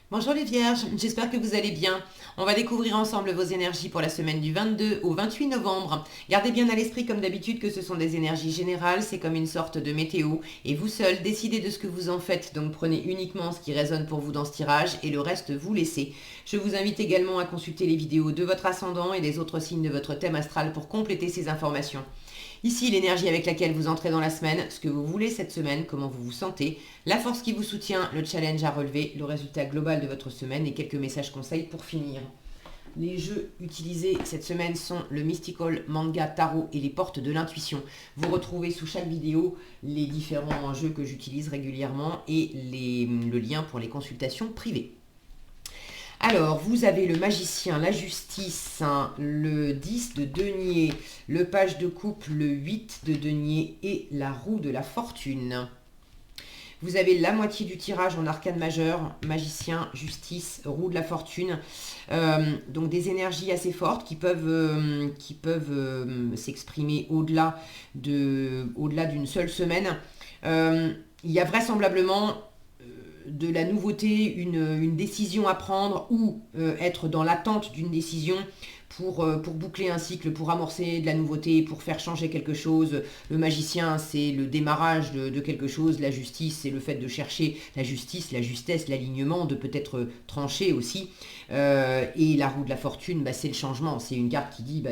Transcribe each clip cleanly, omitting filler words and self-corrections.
Bonjour les vierges, j'espère que vous allez bien. On va découvrir ensemble vos énergies pour la semaine du 22 au 28 novembre. Gardez bien à l'esprit comme d'habitude que ce sont des énergies générales, c'est comme une sorte de météo et vous seul décidez de ce que vous en faites. Donc prenez uniquement ce qui résonne pour vous dans ce tirage et le reste vous laissez. Je vous invite également à consulter les vidéos de votre ascendant et des autres signes de votre thème astral pour compléter ces informations. Ici, l'énergie avec laquelle vous entrez dans la semaine, ce que vous voulez cette semaine, comment vous vous sentez, la force qui vous soutient, le challenge à relever, le résultat global de votre semaine et quelques messages conseils pour finir. Les jeux utilisés cette semaine sont le Mystical, Manga, Tarot et les portes de l'intuition. Vous retrouvez sous chaque vidéo les différents jeux que j'utilise régulièrement et le lien pour les consultations privées. Alors, vous avez le magicien, la justice, hein, le 10 de denier, le page de coupe, le 8 de denier et la roue de la fortune. Vous avez la moitié du tirage en arcane majeur, magicien, justice, roue de la fortune. Donc des énergies assez fortes qui peuvent s'exprimer au-delà d'une seule semaine. Il y a vraisemblablement de la nouveauté, une décision à prendre ou être dans l'attente d'une décision pour boucler un cycle, pour amorcer de la nouveauté, pour faire changer quelque chose. Le magicien, c'est le démarrage de quelque chose. La justice, c'est le fait de chercher la justice, la justesse, l'alignement, de peut-être trancher aussi. Et la roue de la fortune, bah, c'est le changement. C'est une carte qui dit, bah,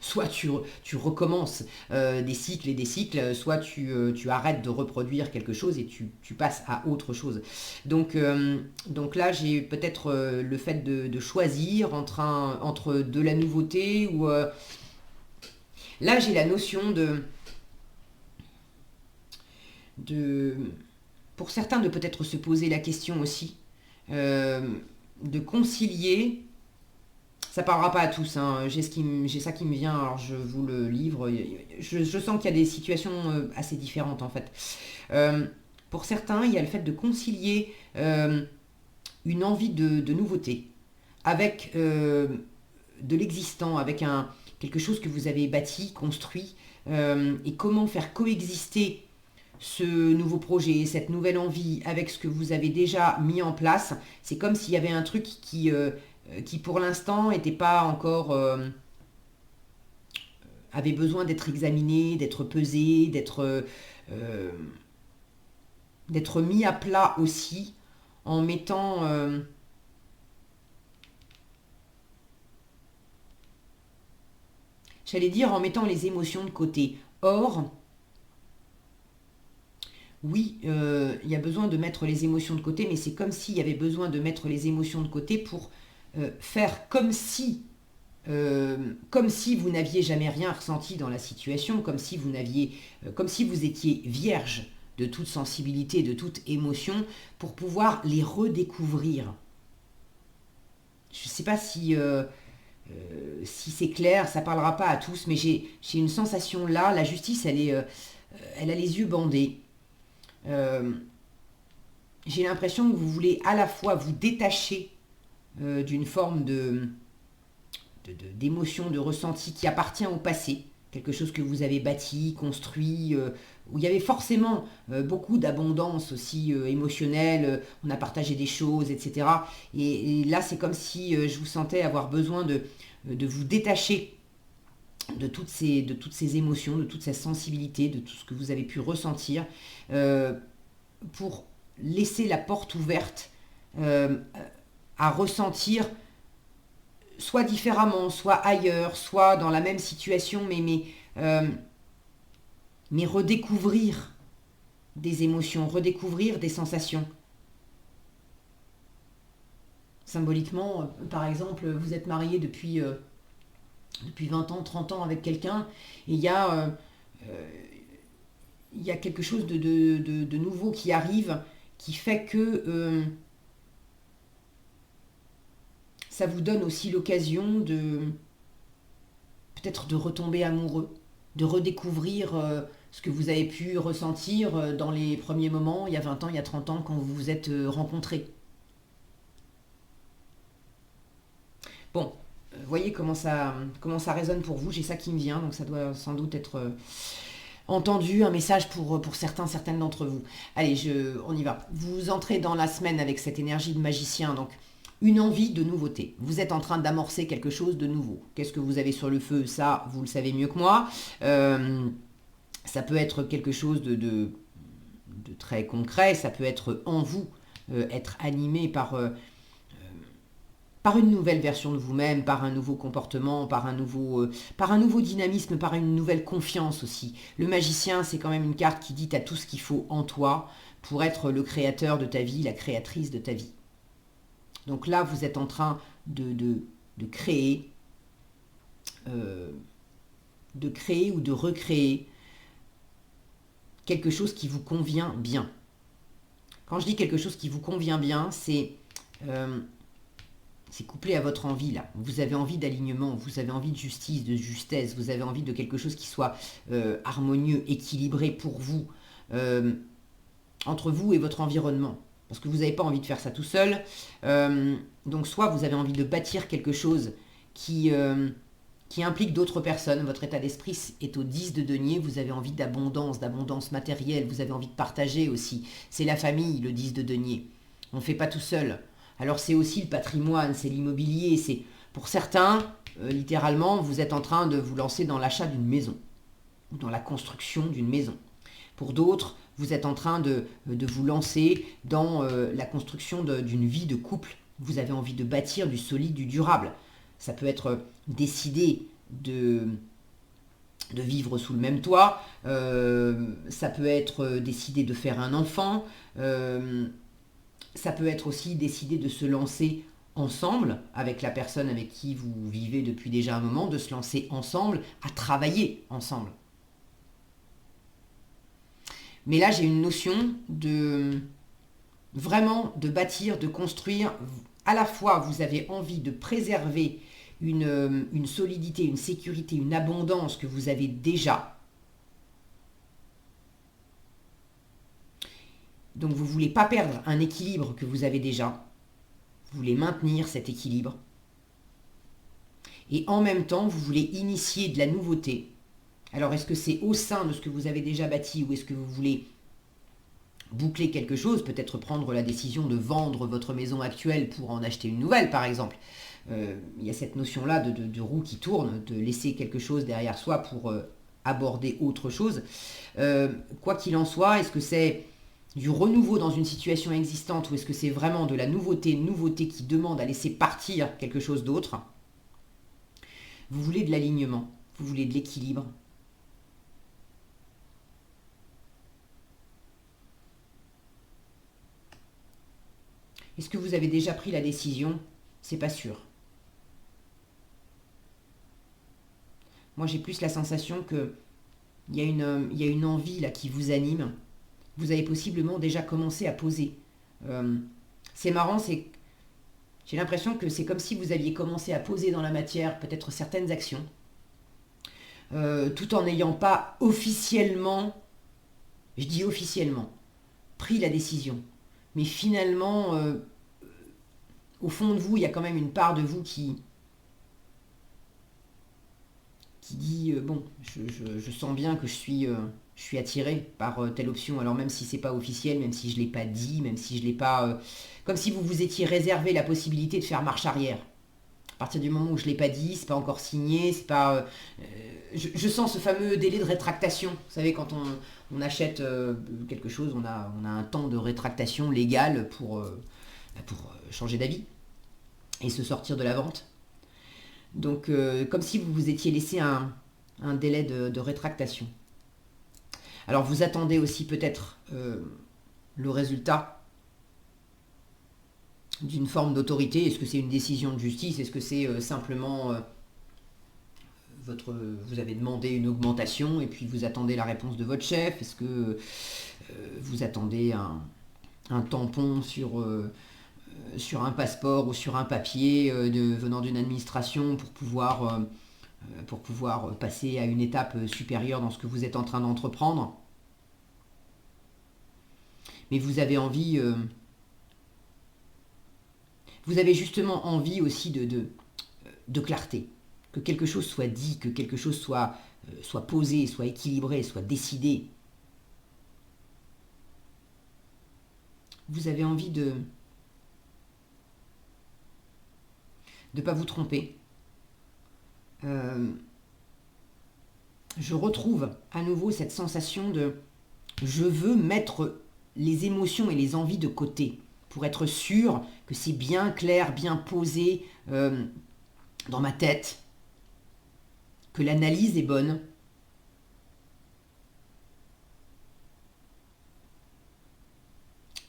soit tu recommences des cycles et des cycles, soit tu arrêtes de reproduire quelque chose et tu passes à autre chose. Donc là, j'ai peut-être le fait de choisir entre de la nouveauté ou... là, j'ai la notion de... Pour certains, de peut-être se poser la question aussi, euh, de concilier... Ça parlera pas à tous, hein. J'ai ça qui me vient, alors je vous le livre. Je sens qu'il y a des situations assez différentes en fait. Euh, pour certains, il y a le fait de concilier une envie de nouveauté avec de l'existant, avec quelque chose que vous avez bâti, construit, et comment faire coexister ce nouveau projet, cette nouvelle envie avec ce que vous avez déjà mis en place. C'est comme s'il y avait un truc qui pour l'instant n'était pas encore... avait besoin d'être examiné, d'être pesé, euh, d'être mis à plat aussi en mettant... j'allais dire en mettant les émotions de côté. Or, oui, il y a besoin de mettre les émotions de côté, mais c'est comme s'il y avait besoin de mettre les émotions de côté pour faire comme si vous n'aviez jamais rien ressenti dans la situation, comme si vous étiez vierge de toute sensibilité, de toute émotion, pour pouvoir les redécouvrir. Je ne sais pas si c'est clair, ça ne parlera pas à tous, mais j'ai une sensation là, la justice, elle a les yeux bandés. Euh, j'ai l'impression que vous voulez à la fois vous détacher d'une forme d'émotion, de ressenti qui appartient au passé, quelque chose que vous avez bâti, construit, où il y avait forcément beaucoup d'abondance aussi émotionnelle, on a partagé des choses, etc. Et là, c'est comme si je vous sentais avoir besoin de vous détacher de toutes ces émotions, de toute cette sensibilité, de tout ce que vous avez pu ressentir, euh, pour laisser la porte ouverte à ressentir soit différemment, soit ailleurs, soit dans la même situation, euh, mais redécouvrir des émotions, redécouvrir des sensations. Symboliquement, par exemple, vous êtes marié depuis 20 ans, 30 ans avec quelqu'un, et il y a quelque chose de nouveau qui arrive, qui fait que ça vous donne aussi l'occasion de peut-être de retomber amoureux, de redécouvrir ce que vous avez pu ressentir dans les premiers moments, il y a 20 ans, il y a 30 ans, quand vous vous êtes rencontrés. Bon, voyez comment ça résonne pour vous, j'ai ça qui me vient, donc ça doit sans doute être entendu un message pour certains, certaines d'entre vous. Allez, on y va. Vous entrez dans la semaine avec cette énergie de magicien, donc une envie de nouveauté. Vous êtes en train d'amorcer quelque chose de nouveau. Qu'est-ce que vous avez sur le feu? Ça, vous le savez mieux que moi. Ça peut être quelque chose de très concret, ça peut être en vous, être animé par une nouvelle version de vous-même, par un nouveau comportement, par un nouveau dynamisme, par une nouvelle confiance aussi. Le magicien, c'est quand même une carte qui dit à tout ce qu'il faut en toi pour être le créateur de ta vie, la créatrice de ta vie. Donc là, vous êtes en train de créer ou de recréer quelque chose qui vous convient bien. Quand je dis quelque chose qui vous convient bien, c'est couplé à votre envie là. Vous avez envie d'alignement, vous avez envie de justice, de justesse, vous avez envie de quelque chose qui soit harmonieux, équilibré pour vous, entre vous et votre environnement. Parce que vous n'avez pas envie de faire ça tout seul. Donc soit vous avez envie de bâtir quelque chose qui implique d'autres personnes. Votre état d'esprit est au 10 de denier. Vous avez envie d'abondance matérielle. Vous avez envie de partager aussi. C'est la famille, le 10 de denier. On ne fait pas tout seul. Alors c'est aussi le patrimoine, c'est l'immobilier. C'est pour certains, littéralement, vous êtes en train de vous lancer dans l'achat d'une maison. Ou dans la construction d'une maison. Pour d'autres, vous êtes en train de vous lancer dans la construction d'une vie de couple. Vous avez envie de bâtir du solide, du durable. Ça peut être décider de vivre sous le même toit. Ça peut être décider de faire un enfant. Ça peut être aussi décider de se lancer ensemble avec la personne avec qui vous vivez depuis déjà un moment, de se lancer ensemble, à travailler ensemble. Mais là, j'ai une notion vraiment de bâtir, de construire. À la fois, vous avez envie de préserver une solidité, une sécurité, une abondance que vous avez déjà. Donc, vous ne voulez pas perdre un équilibre que vous avez déjà. Vous voulez maintenir cet équilibre. Et en même temps, vous voulez initier de la nouveauté. Alors, est-ce que c'est au sein de ce que vous avez déjà bâti ou est-ce que vous voulez boucler quelque chose, peut-être prendre la décision de vendre votre maison actuelle pour en acheter une nouvelle, par exemple. Il y a cette notion-là de roue qui tourne, de laisser quelque chose derrière soi pour aborder autre chose. Quoi qu'il en soit, est-ce que c'est du renouveau dans une situation existante ou est-ce que c'est vraiment de la nouveauté qui demande à laisser partir quelque chose d'autre? Vous voulez de l'alignement, vous voulez de l'équilibre. Est-ce que vous avez déjà pris la décision? C'est pas sûr. Moi, j'ai plus la sensation que il y a une envie là qui vous anime. Vous avez possiblement déjà commencé à poser. C'est marrant, j'ai l'impression que c'est comme si vous aviez commencé à poser dans la matière peut-être certaines actions, tout en n'ayant pas officiellement, je dis officiellement, pris la décision. Mais finalement, au fond de vous, il y a quand même une part de vous qui dit bon, je sens bien que je suis attiré par telle option. Alors même si c'est pas officiel, même si je l'ai pas dit, même si je l'ai pas, comme si vous vous étiez réservé la possibilité de faire marche arrière. À partir du moment où je l'ai pas dit, c'est pas encore signé, c'est pas. Je sens ce fameux délai de rétractation. Vous savez, quand on achète quelque chose, on a un temps de rétractation légal pour changer d'avis et se sortir de la vente. Donc, comme si vous vous étiez laissé un délai de rétractation. Alors, vous attendez aussi peut-être le résultat d'une forme d'autorité. Est-ce que c'est une décision de justice? Est-ce que c'est simplement vous avez demandé une augmentation et puis vous attendez la réponse de votre chef? Est-ce que vous attendez un tampon sur un passeport ou sur un papier venant d'une administration pour pouvoir passer à une étape supérieure dans ce que vous êtes en train d'entreprendre? Mais vous avez envie, vous avez justement envie aussi de clarté, que quelque chose soit dit, que quelque chose soit posé, soit équilibré, soit décidé. Vous avez envie de ne pas vous tromper. Je retrouve à nouveau cette sensation de je veux mettre les émotions et les envies de côté pour être sûr que c'est bien clair, bien posé dans ma tête, que l'analyse est bonne.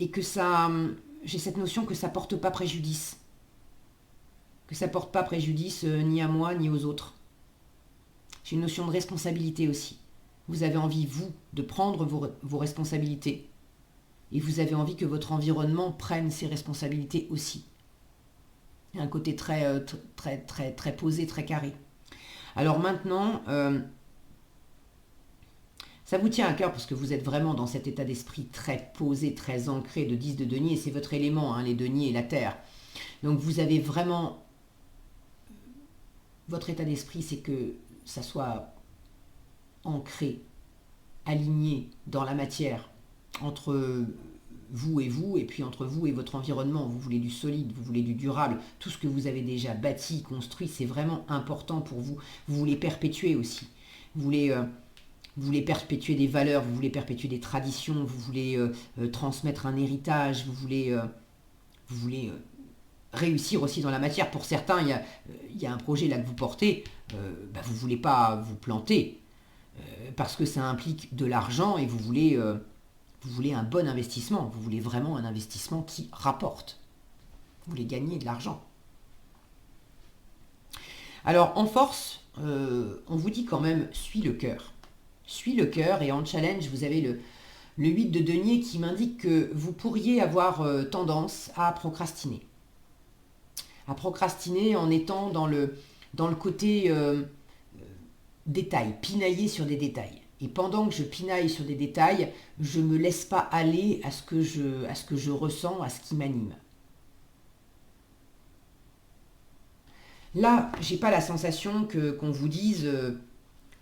Et que ça, j'ai cette notion que ça porte pas préjudice. Que ça porte pas préjudice ni à moi ni aux autres. J'ai une notion de responsabilité aussi. Vous avez envie, vous, de prendre vos responsabilités. Et vous avez envie que votre environnement prenne ses responsabilités aussi. Il y a un côté très posé, très carré. Alors maintenant, ça vous tient à cœur parce que vous êtes vraiment dans cet état d'esprit très posé, très ancré de 10 de denier. C'est votre élément, hein, les deniers et la terre. Donc vous avez vraiment... Votre état d'esprit, c'est que ça soit ancré, aligné dans la matière, entre vous, et puis entre vous et votre environnement. Vous voulez du solide, vous voulez du durable. Tout ce que vous avez déjà bâti, construit, c'est vraiment important pour vous. Vous voulez perpétuer aussi. Vous voulez perpétuer des valeurs, vous voulez perpétuer des traditions, vous voulez transmettre un héritage, vous voulez réussir aussi dans la matière. Pour certains, il y a un projet là que vous portez, vous ne voulez pas vous planter, parce que ça implique de l'argent et vous voulez un bon investissement, vous voulez vraiment un investissement qui rapporte. Vous voulez gagner de l'argent. Alors en force, on vous dit quand même, suis le cœur. Suis le cœur, et en challenge, vous avez le 8 de denier qui m'indique que vous pourriez avoir tendance à procrastiner. À procrastiner en étant dans le côté détail, pinailler sur des détails. Et pendant que je pinaille sur des détails, je ne me laisse pas aller à ce que je ressens, à ce qui m'anime. Là, j'ai pas la sensation qu'on vous dise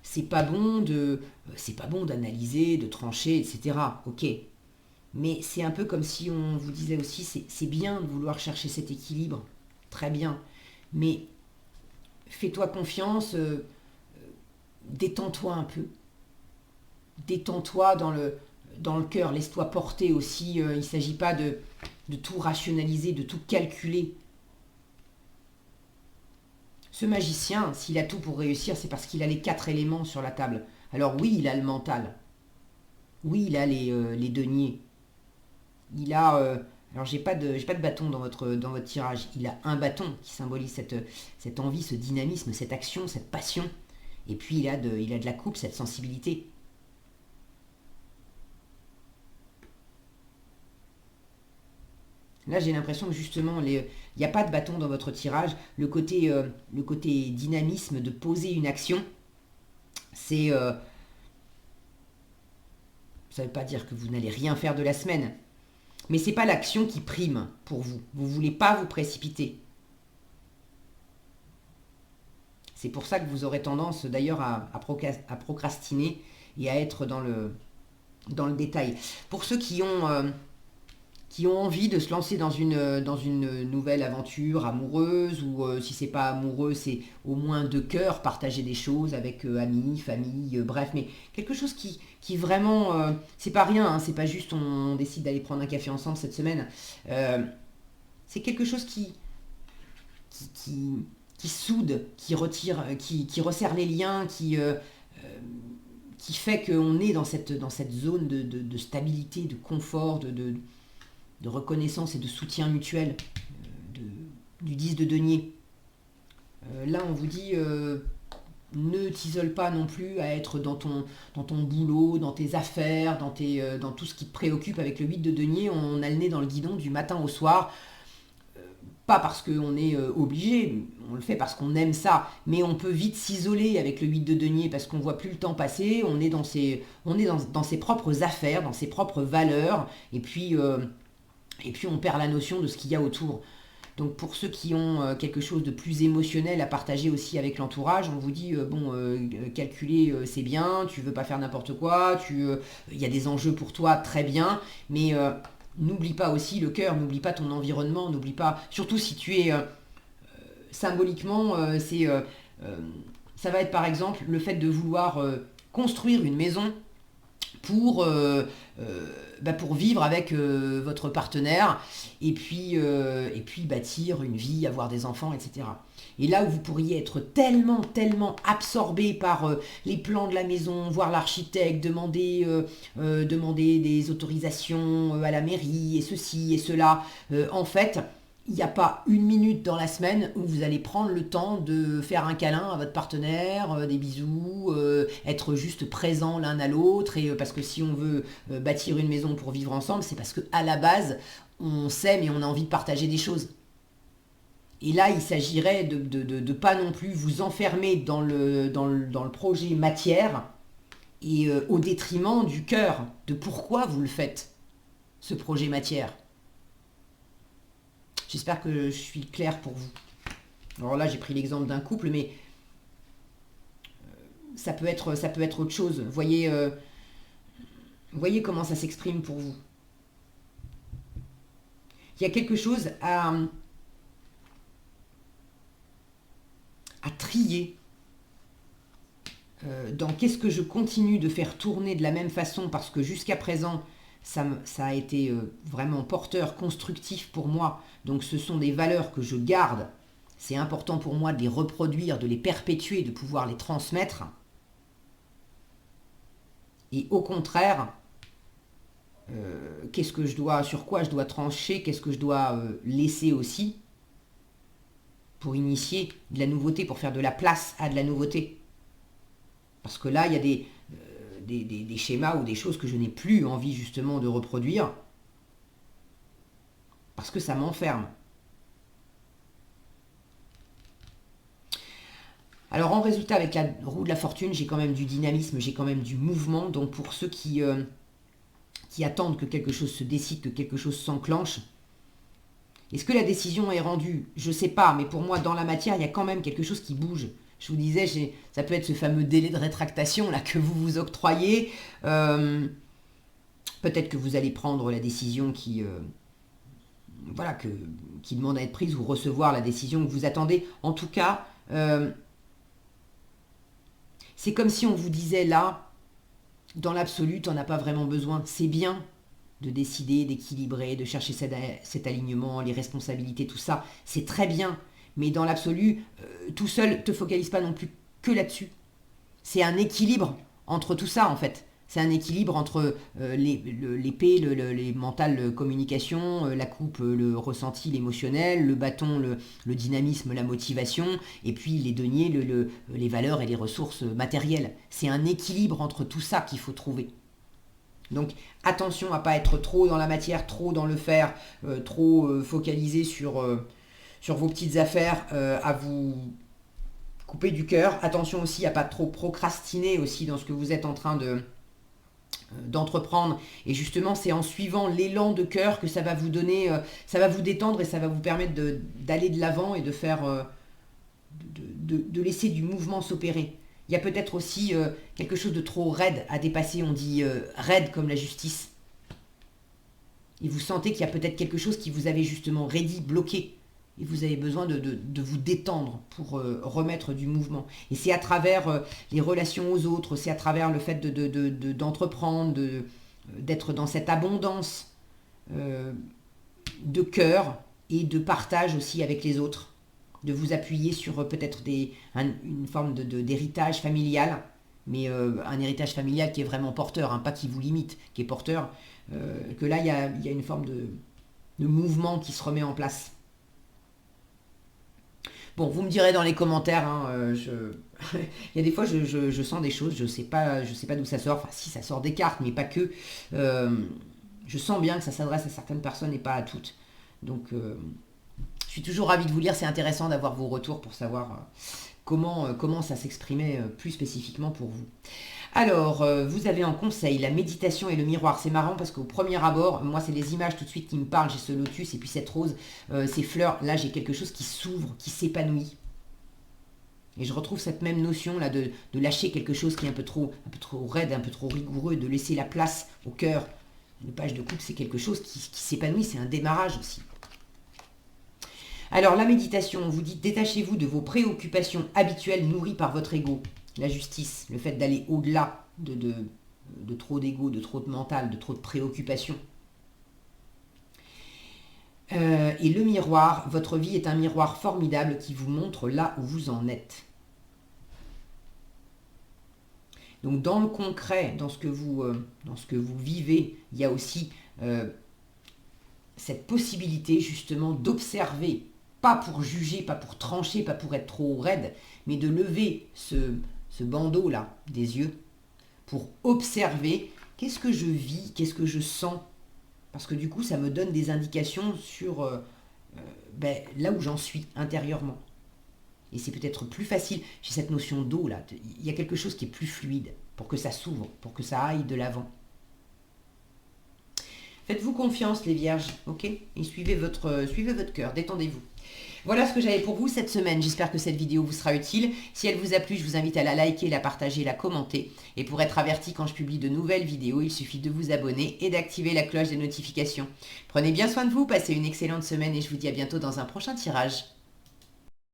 c'est pas bon d'analyser, de trancher, etc. Ok. Mais c'est un peu comme si on vous disait aussi c'est bien de vouloir chercher cet équilibre. Très bien. Mais fais-toi confiance, détends-toi un peu. Détends-toi dans le cœur, laisse-toi porter aussi. Il ne s'agit pas de tout rationaliser, de tout calculer. Ce magicien, s'il a tout pour réussir, c'est parce qu'il a les 4 éléments sur la table. Alors oui, il a le mental. Oui, il a les deniers. Il a... alors j'ai pas de bâton dans votre tirage. Il a un bâton qui symbolise cette envie, ce dynamisme, cette action, cette passion. Et puis il a de la coupe, cette sensibilité. Là, j'ai l'impression que justement, il n'y a pas de bâton dans votre tirage. Le côté dynamisme de poser une action, c'est... ça ne veut pas dire que vous n'allez rien faire de la semaine. Mais ce n'est pas l'action qui prime pour vous. Vous ne voulez pas vous précipiter. C'est pour ça que vous aurez tendance d'ailleurs à procrastiner et à être dans le détail. Pour ceux qui ont envie de se lancer dans une nouvelle aventure amoureuse, ou si c'est pas amoureux, c'est au moins de cœur, partager des choses avec amis, famille, bref, mais quelque chose qui vraiment, c'est pas rien, hein, c'est pas juste on décide d'aller prendre un café ensemble cette semaine, c'est quelque chose qui soude, qui retire, qui resserre les liens, qui fait qu'on est dans cette zone de stabilité, de confort, de reconnaissance et de soutien mutuel du 10 de denier. Là, on vous dit, ne t'isole pas non plus à être dans ton boulot, dans tes affaires, dans tout ce qui te préoccupe. Avec le 8 de denier, on a le nez dans le guidon du matin au soir. Pas parce qu'on est obligé, on le fait parce qu'on aime ça, mais on peut vite s'isoler avec le 8 de denier parce qu'on voit plus le temps passer, on est dans ses propres affaires, dans ses propres valeurs, et puis on perd la notion de ce qu'il y a autour. Donc pour ceux qui ont quelque chose de plus émotionnel à partager aussi avec l'entourage, on vous dit, calculer c'est bien, tu veux pas faire n'importe quoi, il y a des enjeux pour toi, très bien, mais n'oublie pas aussi le cœur, n'oublie pas ton environnement, n'oublie pas, surtout si tu es symboliquement, ça va être par exemple le fait de vouloir construire une maison pour, pour vivre avec votre partenaire et puis bâtir une vie, avoir des enfants, etc. Et là où vous pourriez être tellement, tellement absorbé par les plans de la maison, voir l'architecte, demander des autorisations à la mairie et ceci et cela, en fait, il n'y a pas une minute dans la semaine où vous allez prendre le temps de faire un câlin à votre partenaire, des bisous, être juste présent l'un à l'autre. Et parce que si on veut bâtir une maison pour vivre ensemble, c'est parce qu'à la base, on s'aime et on a envie de partager des choses. Et là, il s'agirait de pas non plus vous enfermer dans le projet matière et au détriment du cœur, de pourquoi vous le faites, ce projet matière. J'espère que je suis claire pour vous. Alors là, j'ai pris l'exemple d'un couple, mais ça peut être autre chose. Voyez comment ça s'exprime pour vous. Il y a quelque chose à trier dans qu'est-ce que je continue de faire tourner de la même façon, parce que jusqu'à présent, ça a été vraiment porteur, constructif pour moi. Donc ce sont des valeurs que je garde. C'est important pour moi de les reproduire, de les perpétuer, de pouvoir les transmettre. Et au contraire, sur quoi je dois trancher, qu'est-ce que je dois laisser aussi pour initier de la nouveauté, pour faire de la place à de la nouveauté. Parce que là, il y a des schémas ou des choses que je n'ai plus envie justement de reproduire parce que ça m'enferme. Alors en résultat, avec la roue de la fortune, j'ai quand même du dynamisme, j'ai quand même du mouvement. Donc pour ceux qui attendent que quelque chose se décide, que quelque chose s'enclenche, est-ce que la décision est rendue? Je ne sais pas, mais pour moi, dans la matière, il y a quand même quelque chose qui bouge. Je vous disais, ça peut être ce fameux délai de rétractation là que vous vous octroyez. Peut-être que vous allez prendre la décision qui demande à être prise ou recevoir la décision que vous attendez. En tout cas, c'est comme si on vous disait là, dans l'absolu, tu n'en as pas vraiment besoin. C'est bien de décider, d'équilibrer, de chercher cet alignement, les responsabilités, tout ça. C'est très bien. Mais dans l'absolu, tout seul, te focalise pas non plus que là-dessus. C'est un équilibre entre tout ça, en fait. C'est un équilibre entre l'épée, les mentales communications, la coupe, le ressenti, l'émotionnel, le bâton, le dynamisme, la motivation, et puis les deniers, les valeurs et les ressources matérielles. C'est un équilibre entre tout ça qu'il faut trouver. Donc attention à ne pas être trop dans la matière, trop dans le faire, trop focalisé sur vos petites affaires, à vous couper du cœur. Attention aussi à ne pas trop procrastiner aussi dans ce que vous êtes en train d'entreprendre. Et justement, c'est en suivant l'élan de cœur que ça va vous donner, ça va vous détendre et ça va vous permettre d'aller de l'avant et de faire, de laisser du mouvement s'opérer. Il y a peut-être aussi quelque chose de trop raide à dépasser. On dit raide comme la justice. Et vous sentez qu'il y a peut-être quelque chose qui vous avait justement raidi, bloqué. Et vous avez besoin de vous détendre pour remettre du mouvement. Et c'est à travers les relations aux autres, c'est à travers le fait d'entreprendre, d'être dans cette abondance de cœur et de partage aussi avec les autres. De vous appuyer sur peut-être une forme d'héritage familial, mais un héritage familial qui est vraiment porteur, hein, pas qui vous limite, qui est porteur, que là, il y a une forme de mouvement qui se remet en place. Bon, vous me direz dans les commentaires, hein, il y a des fois, je sens des choses, je sais pas d'où ça sort, enfin si, ça sort des cartes, mais pas que. Je sens bien que ça s'adresse à certaines personnes et pas à toutes. Donc, je suis toujours ravie de vous lire, c'est intéressant d'avoir vos retours pour savoir comment ça s'exprimait plus spécifiquement pour vous. Alors, vous avez en conseil la méditation et le miroir. C'est marrant parce qu'au premier abord, moi, c'est les images tout de suite qui me parlent. J'ai ce lotus et puis cette rose, ces fleurs. Là, j'ai quelque chose qui s'ouvre, qui s'épanouit. Et je retrouve cette même notion là de lâcher quelque chose qui est un peu trop raide, un peu trop rigoureux, de laisser la place au cœur. Une page de coupe, c'est quelque chose qui s'épanouit, c'est un démarrage aussi. Alors, la méditation, on vous dit détachez-vous de vos préoccupations habituelles nourries par votre ego. La justice, le fait d'aller au-delà de trop d'ego, de trop de mental, de trop de préoccupations. Et le miroir, votre vie est un miroir formidable qui vous montre là où vous en êtes. Donc dans le concret, dans ce que vous vivez, il y a aussi cette possibilité justement d'observer, pas pour juger, pas pour trancher, pas pour être trop raide, mais de lever ce bandeau là des yeux pour observer qu'est-ce que je vis, qu'est-ce que je sens. Parce que du coup, ça me donne des indications sur là où j'en suis intérieurement. Et c'est peut-être plus facile, j'ai cette notion d'eau là, il y a quelque chose qui est plus fluide pour que ça s'ouvre, pour que ça aille de l'avant. Faites-vous confiance les vierges, ok? Et suivez votre cœur, détendez-vous. Voilà ce que j'avais pour vous cette semaine. J'espère que cette vidéo vous sera utile. Si elle vous a plu, je vous invite à la liker, la partager, la commenter. Et pour être averti quand je publie de nouvelles vidéos, il suffit de vous abonner et d'activer la cloche des notifications. Prenez bien soin de vous, passez une excellente semaine et je vous dis à bientôt dans un prochain tirage.